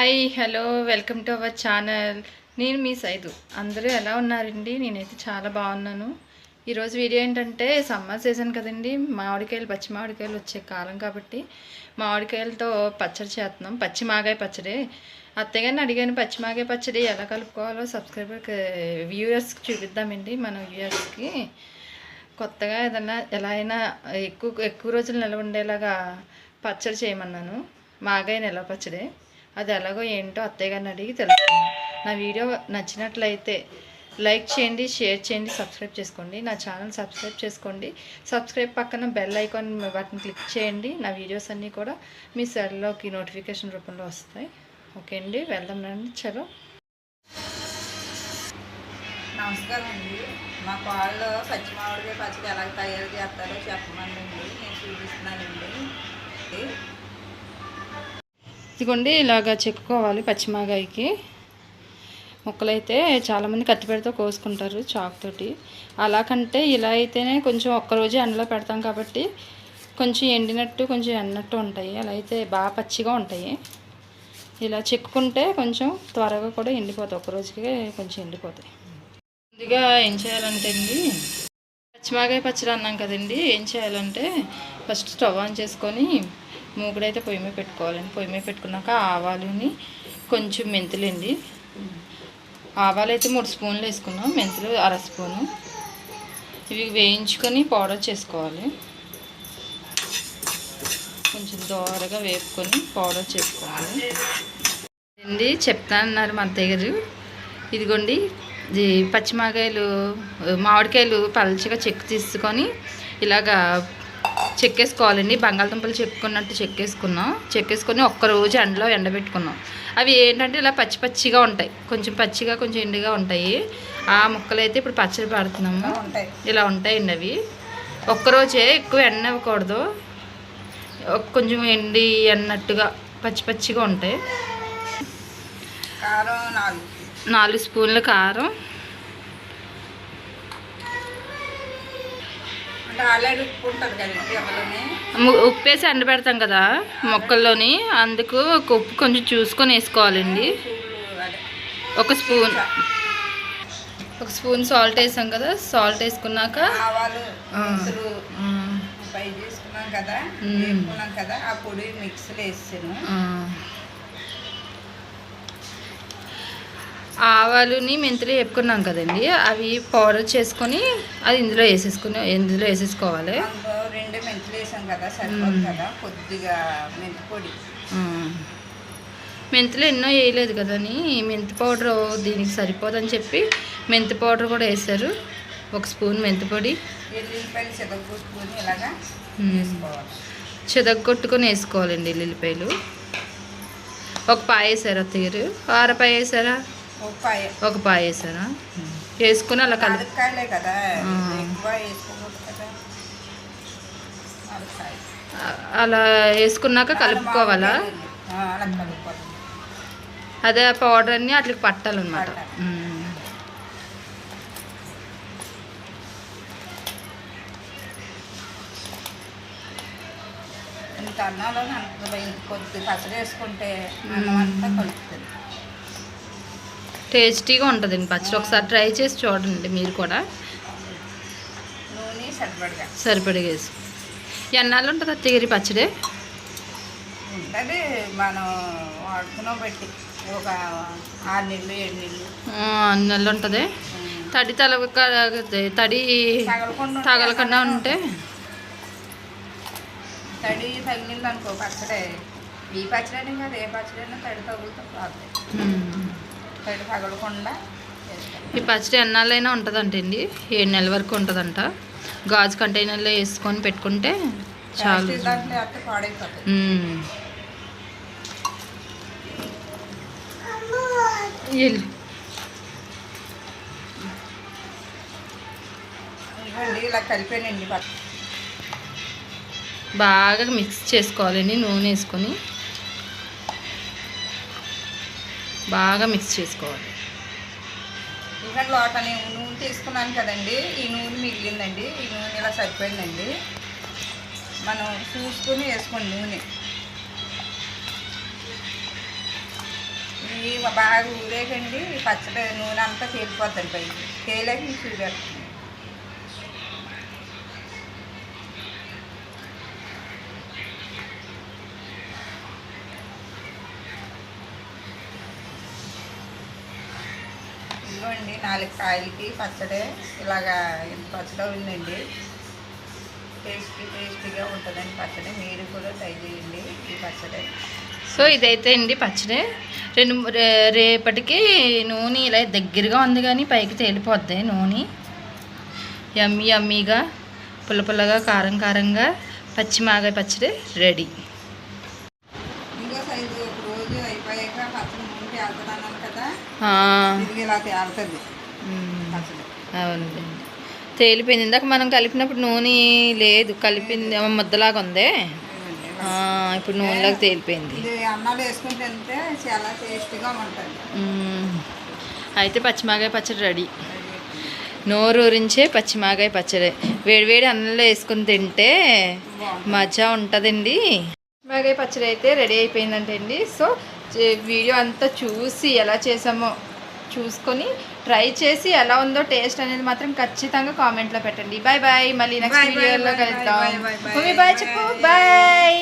Hi hello welcome to our channel. నేను మీ సైదు. అందరూ ఎలా ఉన్నారండి? నేనైతే చాలా బాగున్నాను. ఈరోజు వీడియో ఏంటంటే సమ్మర్ సీజన్ కదండి, మామిడికాయలు పచ్చి మామిడికాయలు వచ్చే కాలం కాబట్టి మామిడికాయలతో పచ్చడి చేస్తున్నాం. పచ్చి మాగాయ పచ్చడి. అత్తగారిని అడిగాను పచ్చి మాగాయ పచ్చడి ఎలా కలుపుకోవాలో సబ్స్క్రైబర్కి వ్యూయర్స్కి చూపిద్దామండి. మన వ్యూయర్స్కి కొత్తగా ఏదన్నా ఎలా అయినా ఎక్కువ రోజులు నిలవ ఉండేలాగా పచ్చడి చేయమన్నాను. మాగాయ నిలవ పచ్చడి. అది ఎలాగో ఏంటో అత్తయ్య గారిని అడిగి తెలుసుకుందాం. నా వీడియో నచ్చినట్లయితే లైక్ చేయండి, షేర్ చేయండి, సబ్స్క్రైబ్ చేసుకోండి. నా ఛానల్ సబ్స్క్రైబ్ చేసుకోండి. సబ్స్క్రైబ్ పక్కన బెల్ ఐకాన్ బటన్ క్లిక్ చేయండి. నా వీడియోస్ అన్నీ కూడా మీ సెల్లోకి నోటిఫికేషన్ రూపంలో వస్తాయి. ఓకే అండి, వెళ్దాం రండి. చలో. నమస్కారం అండి. మా వాళ్ళు పచ్చి మామిడికాయ పచ్చడి ఎలా తయారు చేస్తారో చెప్పమండి, నేను చూపిస్తున్నానండి. ఇదిగోండి, ఇలాగా చెక్కుకోవాలి. పచ్చిమాగాయకి ముక్కలైతే చాలామంది కత్తిపెడితో కోసుకుంటారు చాకుతోటి. అలా కంటే ఇలా అయితేనే కొంచెం ఒక్కరోజు ఎండలో పెడతాం కాబట్టి కొంచెం ఎండినట్టు కొంచెం ఎండినట్టు ఉంటాయి. అలా అయితే బాగా పచ్చిగా ఉంటాయి. ఇలా చెక్కుకుంటే కొంచెం త్వరగా కూడా ఎండిపోతాయి, ఒక్కరోజుకే కొంచెం ఎండిపోతాయి. ముందుగా ఏం చేయాలంటే అండి, పచ్చిమాగాయ పచ్చడి అన్నాం కదండి, ఏం చేయాలంటే ఫస్ట్ స్టవ్ ఆన్ చేసుకొని మూగుడైతే పొయ్యి మీద పెట్టుకోవాలండి. పొయ్యి మీద పెట్టుకున్నాక ఆవాలుని కొంచెం మెంతులండి. ఆవాలు అయితే 3 స్పూన్లు వేసుకున్నాం, మెంతులు 1/2 స్పూను. ఇవి వేయించుకొని పౌడర్ చేసుకోవాలి. కొంచెం దోరగా వేపుకొని పౌడర్ చేసుకోవాలి అండి. చెప్తానన్నారు మా అత్తయ్య గారు. ఇదిగోండి, ఇది పచ్చిమాగాయలు మామిడికాయలు పల్చగా చెక్కు తీసుకొని ఇలాగా చెక్కేసుకోవాలండి. బంగాళదుంపలు చెక్కున్నట్టు చెక్కేసుకొని ఒక్కరోజు ఎండలో ఎండబెట్టుకున్నాం. అవి ఏంటంటే ఇలా పచ్చిగా ఉంటాయి, కొంచెం పచ్చిగా కొంచెం ఎండుగా ఉంటాయి. ఆ ముక్కలు అయితే ఇప్పుడు పచ్చడి పడుతున్నాము. ఇలా ఉంటాయండి అవి. ఒక్కరోజే ఎక్కువ ఎండ ఇవ్వకూడదు, కొంచెం ఎండి అన్నట్టుగా పచ్చిగా ఉంటాయి. కారం 4 స్పూన్ల కారం, ఉప్పేసి ఎండబెడతాం కదా మొక్కల్లోని, అందుకు ఉప్పు కొంచెం చూసుకొని వేసుకోవాలండి. ఒక స్పూన్ సాల్ట్ వేసాం కదా, సాల్ట్ వేసుకున్నాక ఆవాలుని మెంతులు వేపుకున్నాం కదండి, అవి పౌడర్ చేసుకొని అది ఇందులో వేసేసుకోవాలి. 2 మెంతులు వేసాం కదా, సరిపోదు కదా, కొద్దిగా మెంతిపొడి. మెంతులు ఎన్నో వేయలేదు కదని మెంతి పౌడర్ దీనికి సరిపోదని చెప్పి మెంతి పౌడర్ కూడా వేసారు. 1 స్పూన్ మెంతిపొడి. చెదగొట్టుకొని వేసుకోవాలండి ఎల్లుల్లిపాయలు. 1 పాయ వేసారా అత్తగారు? 1/2 పాయ వేసారా? 1 పాయ వేసారా? వేసుకుని అలా అలా వేసుకున్నాక కలుపుకోవాలా? అదే పౌడర్ అన్ని అట్లకి పట్టాలన్నమాట. అన్నాలో కొద్ది పచ్చడి వేసుకుంటే అంతా కలుపుతుంది, టేస్టీగా ఉంటుందండి పచ్చడి. ఒకసారి ట్రై చేసి చూడండి మీరు కూడా. నూనె సరిపడిగా వేసి. ఎన్నాళ్ళు ఉంటుంది అత్తగారి పచ్చడి? ఉంటుంది, మనం వాడుకున్న బట్టి ఒక 6 నెలలు 7 నెలలు 6 నెలలు ఉంటుంది. తడి తగలకుండా ఉంటే, తడి తగిలింది అనుకో పచ్చడి, ఈ పచ్చడి కాదు ఏ పచ్చడి అయినా తడి తగులుతూ రాదు, తడి తగలకుండా. ఈ పచ్చడి ఎన్నాళ్ళైనా ఉంటుందంటండి, 7 నెలల వరకు ఉంటుందంట. గాజు కంటైనర్లో వేసుకొని పెట్టుకుంటే చాలు. పాడైపోతుంది. ఇలా కలిపానండి, బాగా మిక్స్ చేసుకోవాలండి. నూనె వేసుకొని బాగా మిక్స్ చేసుకోవాలి. ఇంకా లోట నేను నూనె తీసుకున్నాను కదండి, ఈ నూనె మిగిలిందండి. ఈ నూనె ఇలా సరిపోయిందండి. మనం చూసుకొని వేసుకోండి నూనె. ఇవి బాగా ఊరేగండి పచ్చడి నూనె అంతా తేలిపోద్దండి పైకి తేలేక చూపెడుతుంది. ఇదిగోండి 4 కాయలకి పచ్చడి ఇలాగా ఇంత పచ్చడి ఉందండి. టేస్టీగా ఉంటుందండి పచ్చడి. మీరు కూడా ట్రై చేయండి ఈ పచ్చడి. సో ఇదైతే అండి పచ్చడి రేపటికి నూనె ఇలా దగ్గరగా ఉంది కానీ పైకి తేలిపోద్ది నూనె. యమ్మీ యమ్మీగా పుల్లగా కారంగా పచ్చిమాగాయ పచ్చడి రెడీ. ఇంకో సైజు ఒక రోజు అయిపోయాక పచ్చడి నూనె తేలుతున్నాను కదా, ఇది ఇలా తేలుతుంది పచ్చడి. అవునండి, తేలిపోయింది. ఇందాక మనం కలిపినప్పుడు నూనె లేదు, కలిపింది ముద్దలాగా ఉంది. ఇప్పుడు నూనెలాగా తేలిపోయింది. ఇది అన్నాలు వేసుకుని తింటే చాలా టేస్టీగా ఉంటుంది. అయితే పచ్చిమాగాయ పచ్చడి రెడీ. నోరూరించే పచ్చిమాగాయ పచ్చడి వేడివేడి అన్నంలో వేసుకుని తింటే మజా ఉంటుందండి. పచ్చిమాగాయ పచ్చడి అయితే రెడీ అయిపోయిందంటే అండి. సో వీడియో అంతా చూసి ఎలా చేసామో చూసుకొని ట్రై చేసి ఎలా ఉందో టేస్ట్ అనేది మాత్రం ఖచ్చితంగా కామెంట్లో పెట్టండి. బాయ్ బాయ్, మళ్ళీ నెక్స్ట్ వీడియోలో కలుద్దాం. బాయ్ చెప్పు, బాయ్.